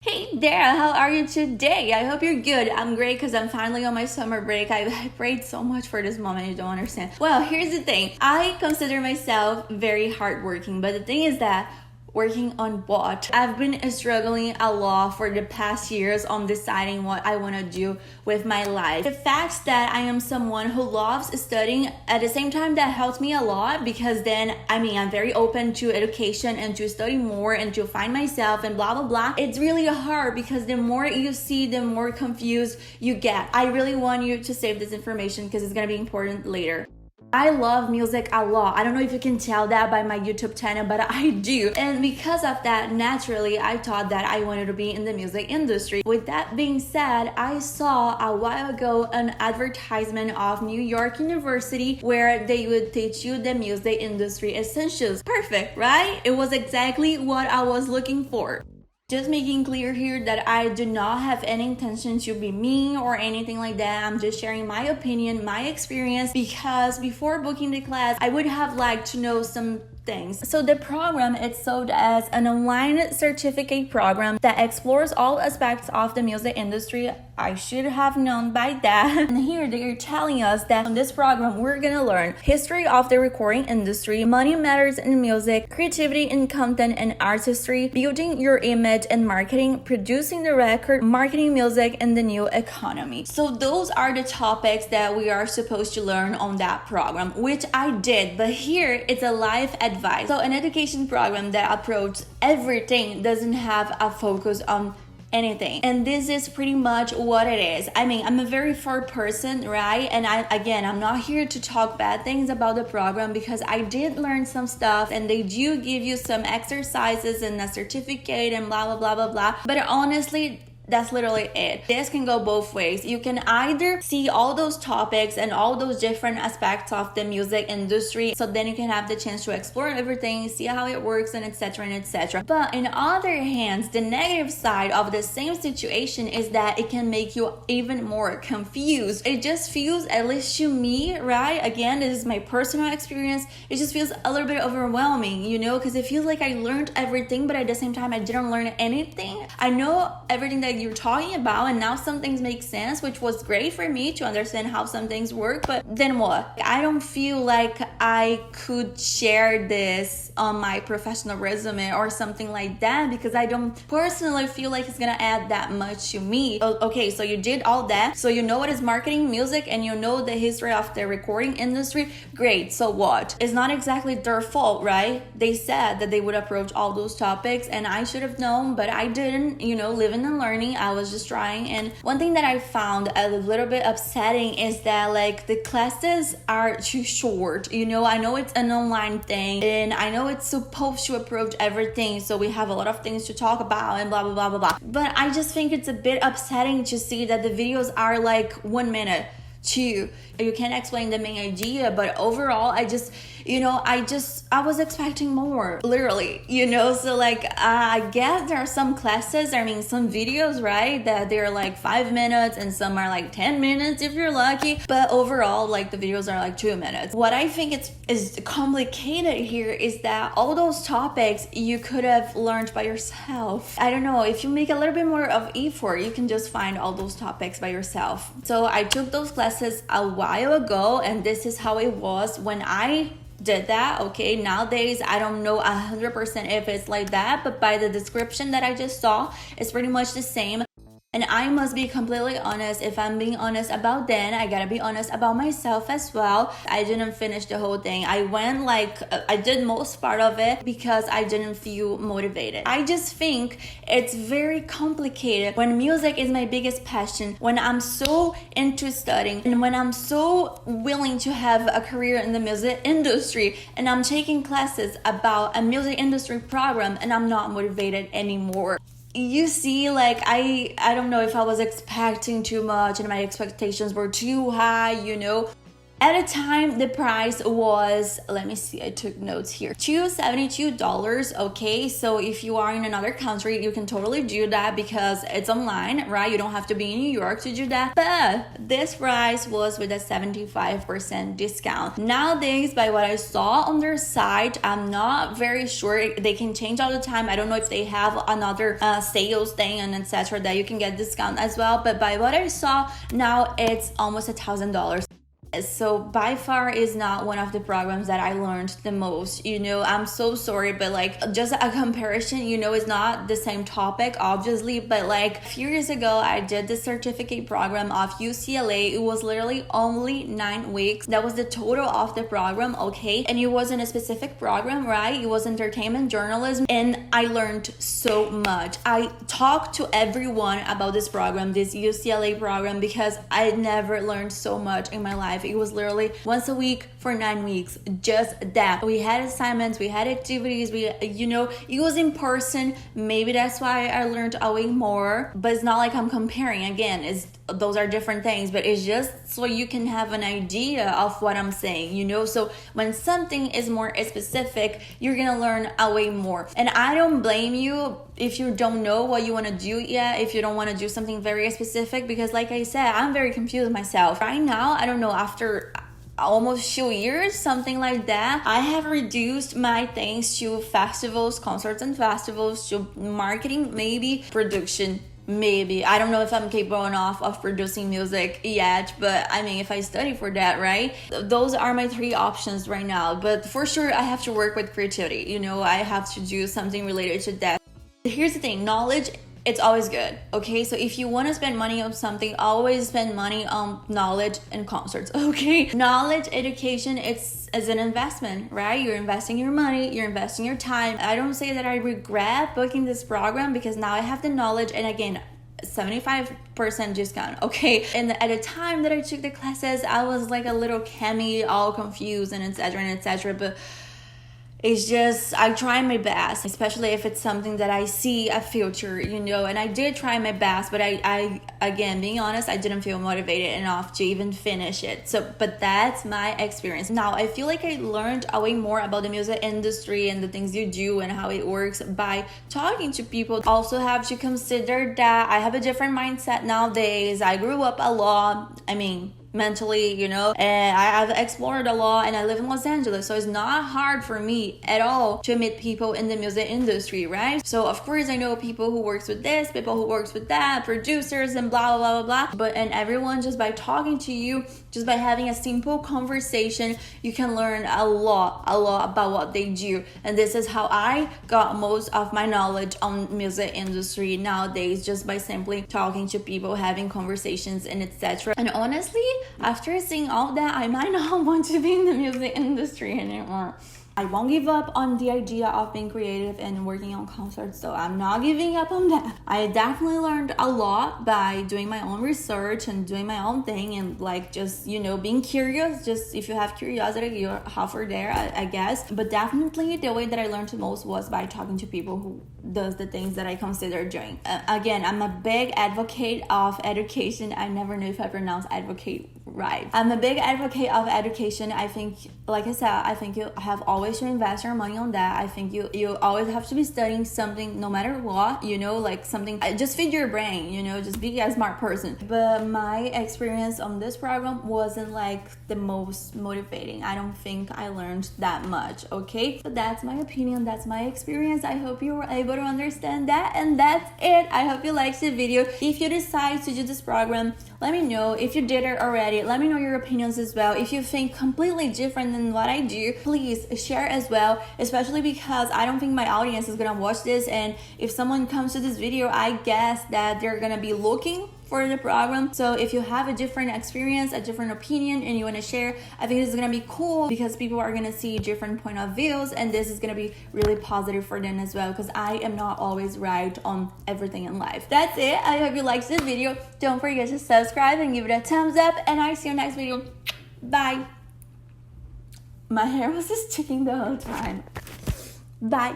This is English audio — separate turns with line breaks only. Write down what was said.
Hey there, how are you today? I hope you're good. I'm great because I'm finally on my summer break. I prayed so much for this moment, you don't understand. Well, here's the thing. I consider myself very hardworking, but the thing is that working on what? I've been struggling a lot for the past years on deciding what I want to do with my life. The fact that I am someone who loves studying at the same time that helps me a lot because then I'm very open to education and to study more and to find myself and blah blah blah. It's really hard because the more you see, the more confused you get. I really want you to save this information because it's gonna be important later. I love music a lot. I don't know if you can tell that by my YouTube channel, but I do. And because of that, naturally, I thought that I wanted to be in the music industry. With that being said, I saw a while ago an advertisement of New York University where they would teach you the music industry essentials. Perfect, right? It was exactly what I was looking for. Just making clear here that I do not have any intention to be mean or anything like that. I'm just sharing my opinion, my experience, because before booking the class, I would have liked to know some things. So the program is sold as an online certificate program that explores all aspects of the music industry. I should have known by that. And here they are telling us that on this program, we're gonna learn history of the recording industry, money matters in music, creativity in content and artistry, building your image and marketing, producing the record, marketing music in the new economy. So those are the topics that we are supposed to learn on that program, which I did, but here it's a life advice. So an education program that approaches everything doesn't have a focus on anything, and this is pretty much what it is. I'm a very fair person, right? And I'm not here to talk bad things about the program because I did learn some stuff and they do give you some exercises and a certificate and blah blah blah blah blah, but honestly that's literally it. This can go both ways. You can either see all those topics and all those different aspects of the music industry, so then you can have the chance to explore everything, see how it works, and etc. and etc. But in other hands, the negative side of the same situation is that it can make you even more confused. It just feels, at least to me, right? Again, this is my personal experience. It just feels a little bit overwhelming, because it feels like I learned everything, but at the same time, I didn't learn anything. I know everything that you're talking about, and now some things make sense, which was great for me to understand how some things work, but then what? I don't feel like I could share this on my professional resume or something like that because I don't personally feel like it's gonna add that much to me. Okay, so you did all that, so you know what is marketing music and you know the history of the recording industry. Great, so what? It's not exactly their fault, right? They said that they would approach all those topics and I should have known, but I didn't. Living and learning, I was just trying. And one thing that I found a little bit upsetting is that the classes are too short. I know it's an online thing and I know it's supposed to approach everything, so we have a lot of things to talk about and blah blah blah blah blah, but I just think it's a bit upsetting to see that the videos are 1 minute. You can explain the main idea, but overall I was expecting more, literally, so I guess there are some classes, some videos, right, that they're 5 minutes and some are 10 minutes if you're lucky, but overall the videos are 2 minutes. What I think is complicated here is that all those topics you could have learned by yourself. I don't know, if you make a little bit more of effort, you can just find all those topics by yourself. So I took those classes a while ago, and this is how it was when I did that. Okay, nowadays I don't know 100% if it's like that, but by the description that I just saw, it's pretty much the same. And I must be completely honest. If I'm being honest about then, I gotta be honest about myself as well. I didn't finish the whole thing. I went I did most part of it because I didn't feel motivated. I just think it's very complicated when music is my biggest passion, when I'm so into studying, and when I'm so willing to have a career in the music industry, and I'm taking classes about a music industry program and I'm not motivated anymore. You see, I don't know if I was expecting too much and my expectations were too high, At the time, the price was, let me see, I took notes here, $272. Okay, so if you are in another country, you can totally do that because it's online, right? You don't have to be in New York to do that. But this price was with a 75% discount. Nowadays, by what I saw on their site, I'm not very sure. They can change all the time. I don't know if they have another sales thing and etc. that you can get discount as well. But by what I saw, now it's almost $1,000. So by far is not one of the programs that I learned the most. I'm so sorry, but like just a comparison, it's not the same topic obviously, but like a few years ago I did the certificate program of UCLA. It was literally only 9 weeks. That was the total of the program, okay? And it wasn't a specific program, right? It was entertainment journalism, and I learned so much. I talked to everyone about this program, this UCLA program, because I never learned so much in my life. It was literally once a week for 9 weeks, just that. We had assignments, we had activities, it was in person. Maybe that's why I learned a way more, but it's not like I'm comparing. Again, those are different things, but it's just so you can have an idea of what I'm saying, so when something is more specific, you're gonna learn a way more. And I don't blame you if you don't know what you want to do yet, if you don't want to do something very specific, because like I said, I'm very confused myself right now. I don't know, after almost 2 years, something like that, I have reduced my things to festivals, concerts and festivals, to marketing, maybe production. Maybe. I don't know if I'm capable enough of producing music yet, but I mean, if I study for that, right? Those are my 3 options right now. But for sure, I have to work with creativity. I have to do something related to that. Here's the thing, knowledge, it's always good, okay? So if you want to spend money on something, always spend money on knowledge and concerts, okay? Knowledge, education, it's as an investment, right? You're investing your money, you're investing your time. I don't say that I regret booking this program because now I have the knowledge, and again, 75% discount, okay? And at the time that I took the classes, I was like a little Cami, all confused and etc, but it's just, I try my best, especially if it's something that I see a future, and I did try my best, but I again, being honest, I didn't feel motivated enough to even finish it. So, but that's my experience. Now, I feel like I learned a way more about the music industry and the things you do and how it works by talking to people. Also have to consider that I have a different mindset nowadays. I grew up a lot. Mentally, and I've explored a lot, and I live in Los Angeles, so it's not hard for me at all to meet people in the music industry, right? So of course I know people who works with this, people who works with that, producers and blah blah blah blah, and everyone, just by talking to you, just by having a simple conversation, you can learn a lot about what they do. And this is how I got most of my knowledge on music industry nowadays, just by simply talking to people, having conversations and etc. And honestly, after seeing all that, I might not want to be in the music industry anymore. I won't give up on the idea of being creative and working on concerts, so I'm not giving up on that. I definitely learned a lot by doing my own research and doing my own thing, and like just, being curious. Just if you have curiosity, you're halfway there, I guess. But definitely the way that I learned the most was by talking to people who does the things that I consider doing. Again, I'm a big advocate of education. I never know if I pronounce advocate right. I'm a big advocate of education. I think, like I said, I think you have always to invest your money on that. I think you always have to be studying something, no matter what, like something, just feed your brain, just be a smart person. But my experience on this program wasn't like the most motivating. I don't think I learned that much, okay? So that's my opinion, that's my experience. I hope you were able to understand that, and that's it. I hope you liked the video. If you decide to do this program, let me know. If you did it already, let me know your opinions as well. If you think completely different than what I do, please share as well, especially because I don't think my audience is gonna watch this, and if someone comes to this video, I guess that they're gonna be looking for the program. So if you have a different experience, a different opinion, and you want to share, I think this is gonna be cool because people are gonna see different point of views, and this is gonna be really positive for them as well, because I am not always right on everything in life. That's it. I hope you liked this video. Don't forget to subscribe and give it a thumbs up, and I see you next video. Bye. My hair was just sticking the whole time. Bye.